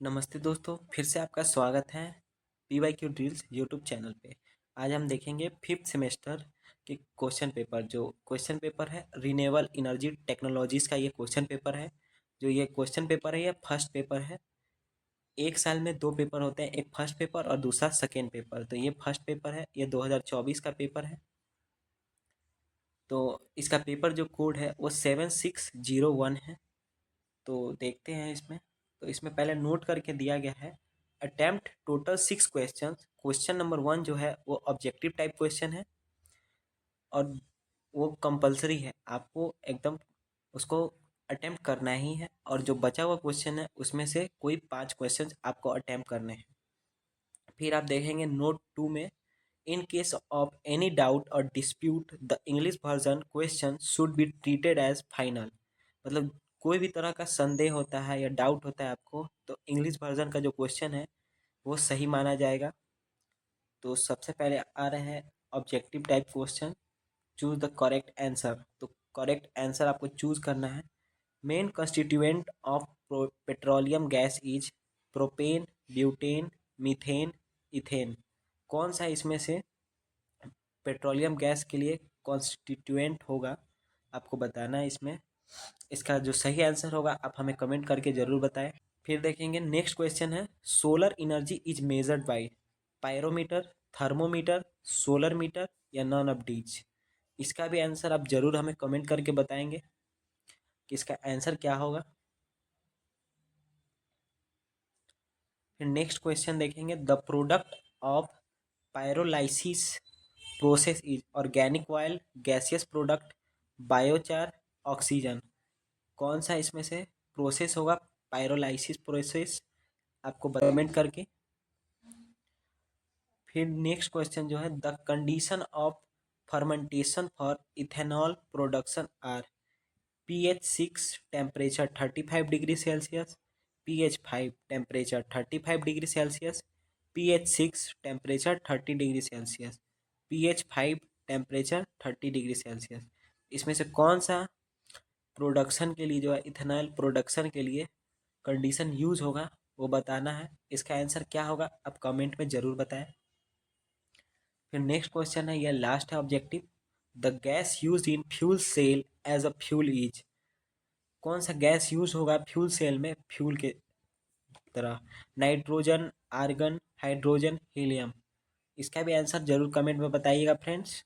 नमस्ते दोस्तों, फिर से आपका स्वागत है PYQ ड्रिल्स यूट्यूब चैनल पे। आज हम देखेंगे फिफ्थ सेमेस्टर के क्वेश्चन पेपर। जो क्वेश्चन पेपर है रिन्यूएबल एनर्जी टेक्नोलॉजीज़ का ये क्वेश्चन पेपर है। जो ये क्वेश्चन पेपर है ये फर्स्ट पेपर है। एक साल में दो पेपर होते हैं, एक फर्स्ट पेपर और दूसरा सेकेंड पेपर। तो ये फर्स्ट पेपर है, ये 2024 का पेपर है। तो इसका पेपर जो कोड है वो 7601 है। तो देखते हैं इसमें। तो इसमें पहले नोट करके दिया गया है attempt total 6 question. Question number 1 जो है वो ऑब्जेक्टिव टाइप क्वेश्चन है और वो कंपलसरी है, आपको एकदम उसको अटेम्प्ट करना ही है। और जो बचा हुआ क्वेश्चन है उसमें से कोई 5 क्वेश्चन आपको अटेम्प्ट करने हैं। फिर आप देखेंगे नोट 2 में in case of any doubt और dispute the English version question should be treated as final. मतलब कोई भी तरह का संदेह होता है या डाउट होता है आपको, तो इंग्लिश वर्जन का जो क्वेश्चन है वो सही माना जाएगा। तो सबसे पहले आ रहे हैं objective type question. Choose the correct answer. तो करेक्ट आंसर आपको चूज करना है। Main constituent of petroleum gas is propane, butane, methane, ethane. कौन सा इसमें से पेट्रोलियम गैस के लिए कॉन्स्टिट्यूएंट होगा, आपको बताना है इसमें। इसका जो सही आंसर होगा आप हमें कमेंट करके ज़रूर बताएं। फिर देखेंगे नेक्स्ट क्वेश्चन है solar energy is measured by pyrometer, thermometer, solar meter या नॉन ऑफ डीज। इसका भी आंसर आप ज़रूर हमें कमेंट करके बताएंगे कि इसका आंसर क्या होगा। फिर नेक्स्ट क्वेश्चन देखेंगे the product of pyrolysis process is organic oil, gaseous product, biochar, oxygen. कौन सा इसमें से प्रोसेस होगा पायरोलाइसिस प्रोसेस, आपको कमेंट करके। फिर नेक्स्ट क्वेश्चन जो है the condition of fermentation for ethanol production are pH 6 temperature 35 degree Celsius, pH 5 temperature 35 degree Celsius, pH 6 temperature 30 degree Celsius, pH 5 temperature 30 degree Celsius. इसमें से कौन सा प्रोडक्शन के लिए जो है इथेनॉल प्रोडक्शन के लिए कंडीशन यूज होगा वो बताना है। इसका आंसर क्या होगा आप कमेंट में ज़रूर बताएं। फिर नेक्स्ट क्वेश्चन है, यह लास्ट है objective. The gas use in fuel cell as a fuel is. कौन सा गैस यूज होगा फ्यूल सेल में फ्यूल के तरह? Nitrogen, argon, hydrogen, helium. इसका भी आंसर जरूर कमेंट में बताइएगा फ्रेंड्स।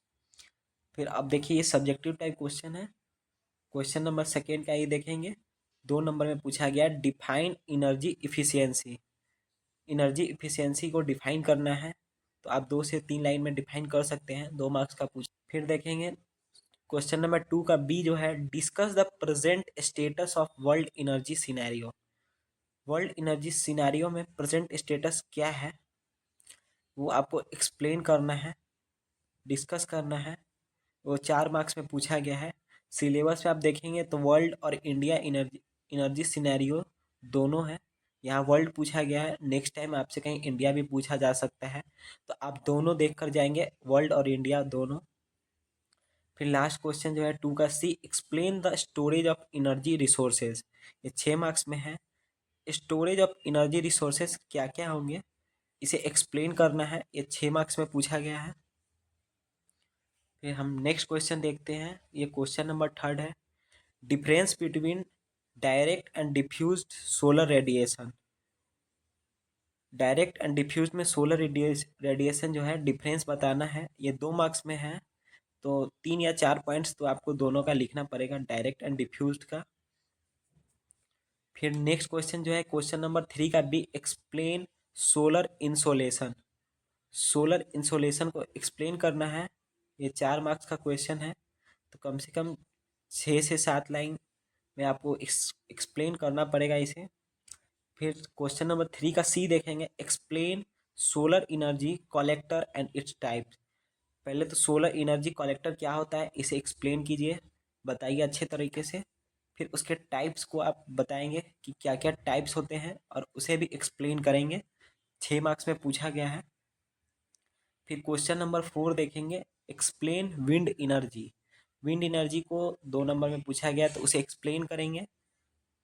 फिर अब देखिए ये सब्जेक्टिव टाइप क्वेश्चन है। क्वेश्चन नंबर सेकेंड का ये देखेंगे। 2 नंबर में पूछा गया define energy efficiency. Energy efficiency को डिफाइन करना है, तो आप 2 से 3 लाइन में डिफाइन कर सकते हैं। 2 मार्क्स का पूछ। फिर देखेंगे क्वेश्चन नंबर 2 का बी जो है discuss the present status of world energy scenario. World energy scenario में प्रेजेंट स्टेटस क्या है वो आपको एक्सप्लेन करना है, डिस्कस करना है। वो 4 मार्क्स में पूछा गया है। सिलेबस में आप देखेंगे तो वर्ल्ड और इंडिया एनर्जी एनर्जी सिनेरियो दोनों है। यहाँ वर्ल्ड पूछा गया है, नेक्स्ट टाइम आपसे कहीं इंडिया भी पूछा जा सकता है, तो आप दोनों देख कर जाएंगे, वर्ल्ड और इंडिया दोनों। फिर लास्ट क्वेश्चन जो है 2 का C explain the storage of energy resources. ये 6 मार्क्स में है। स्टोरेज ऑफ एनर्जी रिसोर्सेज क्या क्या होंगे इसे एक्सप्लेन करना है, ये 6 मार्क्स में पूछा गया है। फिर हम नेक्स्ट क्वेश्चन देखते हैं, ये क्वेश्चन नंबर 3 है difference between direct and diffused solar radiation. Direct and diffused में सोलर रेडिएशन जो है डिफरेंस बताना है। ये 2 मार्क्स में है, तो 3 या 4 पॉइंट्स तो आपको दोनों का लिखना पड़ेगा, डायरेक्ट एंड डिफ्यूज्ड का। फिर नेक्स्ट क्वेश्चन जो है क्वेश्चन नंबर 3 का B explain solar insolation. Solar insolation को एक्सप्लेन करना है। ये 4 मार्क्स का क्वेश्चन है, तो कम से कम 6 से 7 लाइन में आपको एक्सप्लेन करना पड़ेगा इसे। फिर क्वेश्चन नंबर 3 का सी देखेंगे explain solar energy collector and its types. पहले तो सोलर एनर्जी कलेक्टर क्या होता है इसे एक्सप्लेन कीजिए, बताइए अच्छे तरीके से। फिर उसके टाइप्स को आप बताएंगे कि क्या क्या टाइप्स होते हैं और उसे भी एक्सप्लेन करेंगे। 6 मार्क्स में पूछा गया है। फिर क्वेश्चन नंबर 4 देखेंगे explain wind energy. Wind energy को 2 नंबर में पूछा गया तो उसे एक्सप्लेन करेंगे।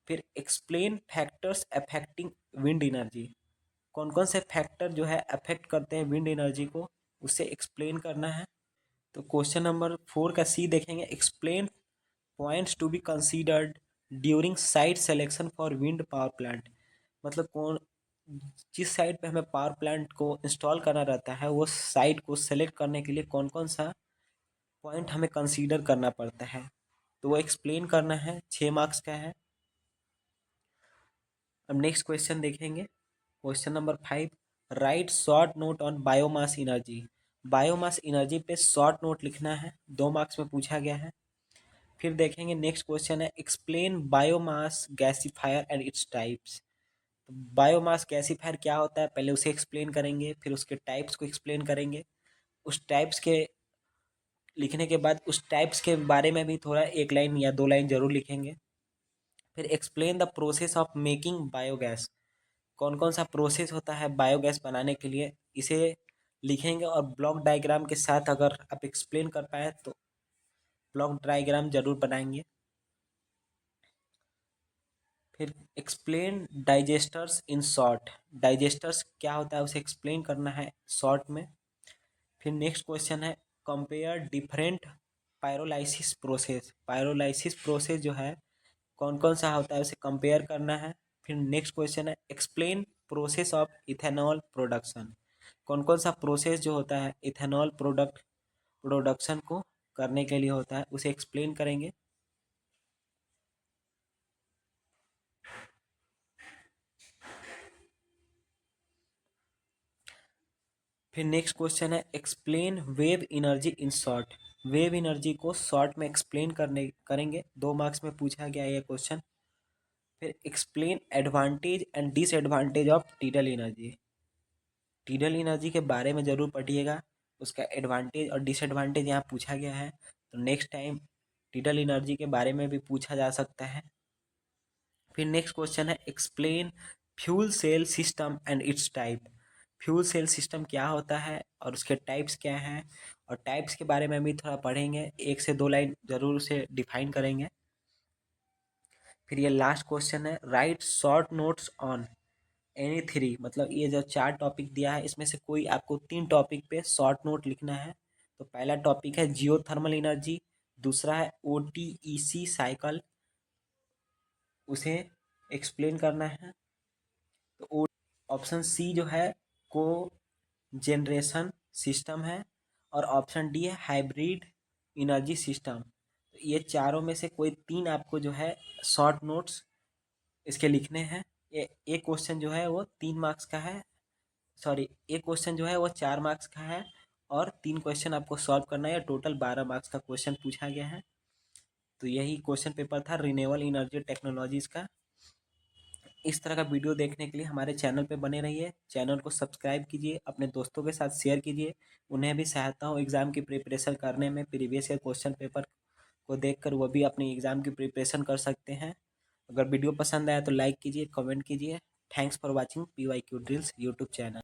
फिर explain factors affecting wind energy, कौन कौन से फैक्टर जो है अफेक्ट करते हैं विंड एनर्जी को, उसे एक्सप्लेन करना है। तो क्वेश्चन नंबर 4 का सी देखेंगे, explain points to be considered during site selection for wind power plant, मतलब कौन जिस साइट पे हमें पावर प्लांट को इंस्टॉल करना रहता है वो साइट को सेलेक्ट करने के लिए कौन कौन सा पॉइंट हमें कंसीडर करना पड़ता है, तो वो एक्सप्लेन करना है, 6 मार्क्स का है। अब नेक्स्ट क्वेश्चन देखेंगे, question number 5, right short note on biomass energy, biomass energy पे शॉर्ट नोट लिखना है, 2 मार्क्स में पूछा गया है। फिर देखेंगे नेक्स्ट क्वेश्चन है, explain biomass gasifier and its types, तो बायोमास गैसीफायर क्या होता है पहले उसे एक्सप्लेन करेंगे, फिर उसके टाइप्स को एक्सप्लेन करेंगे, उस टाइप्स के लिखने के बाद उस टाइप्स के बारे में भी थोड़ा 1 लाइन या 2 लाइन जरूर लिखेंगे। फिर explain the process of making biogas, कौन कौन सा प्रोसेस होता है बायोगैस बनाने के लिए, इसे लिखेंगे और ब्लॉक डायग्राम के साथ अगर आप एक्सप्लेन कर पाए तो ब्लॉक डायग्राम जरूर बनाएंगे। फिर explain digesters in short, digesters क्या होता है उसे एक्सप्लेन करना है शॉर्ट में। फिर नेक्स्ट क्वेश्चन है, compare different pyrolysis process, pyrolysis process जो है कौन कौन सा होता है उसे कंपेयर करना है। फिर नेक्स्ट क्वेश्चन है, explain process of ethanol production, कौन कौन सा प्रोसेस जो होता है इथेनॉल प्रोडक्शन को करने के लिए होता है उसे एक्सप्लेन करेंगे। फिर नेक्स्ट क्वेश्चन है, explain wave energy in short, wave energy को शॉर्ट में एक्सप्लेन करने करेंगे, 2 मार्क्स में पूछा गया ये क्वेश्चन। फिर explain advantage and disadvantage of tidal energy, tidal energy के बारे में ज़रूर पढ़िएगा, उसका एडवांटेज और डिसएडवांटेज यहाँ पूछा गया है, तो नेक्स्ट टाइम टीडल एनर्जी के बारे में भी पूछा जा सकता है। फिर नेक्स्ट क्वेश्चन है, explain fuel cell system and its type, fuel cell system क्या होता है और उसके टाइप्स क्या हैं, और टाइप्स के बारे में भी थोड़ा पढ़ेंगे, 1 से 2 लाइन ज़रूर उसे डिफाइन करेंगे। फिर ये लास्ट क्वेश्चन है, right short notes on any 3, मतलब ये जो 4 टॉपिक दिया है इसमें से कोई आपको 3 टॉपिक पे शॉर्ट नोट लिखना है। तो पहला टॉपिक है जियोथर्मल एनर्जी, दूसरा है ओटीईसी साइकिल, उसे एक्सप्लेन करना है। तो ऑप्शन सी जो है को जनरेशन सिस्टम है, और ऑप्शन डी है हाइब्रिड एनर्जी सिस्टम, तो ये चारों में से कोई 3 आपको जो है शॉर्ट नोट्स इसके लिखने हैं। ये एक क्वेश्चन जो है वो 3 मार्क्स का है, सॉरी एक क्वेश्चन जो है वो 4 मार्क्स का है, और 3 क्वेश्चन आपको सॉल्व करना है, टोटल 12 मार्क्स का क्वेश्चन पूछा गया है। तो यही क्वेश्चन पेपर था रिन्यूएबल एनर्जी टेक्नोलॉजीज़ का। इस तरह का वीडियो देखने के लिए हमारे चैनल पे बने रहिए, चैनल को सब्सक्राइब कीजिए, अपने दोस्तों के साथ शेयर कीजिए, उन्हें भी सहायता हो एग्ज़ाम की प्रिपरेशन करने में, प्रीवियस ईयर क्वेश्चन पेपर को देखकर वो भी अपनी एग्ज़ाम की प्रिपरेशन कर सकते हैं। अगर वीडियो पसंद आया तो लाइक कीजिए, कमेंट कीजिए। Thanks for watching PYQ drills YouTube channel.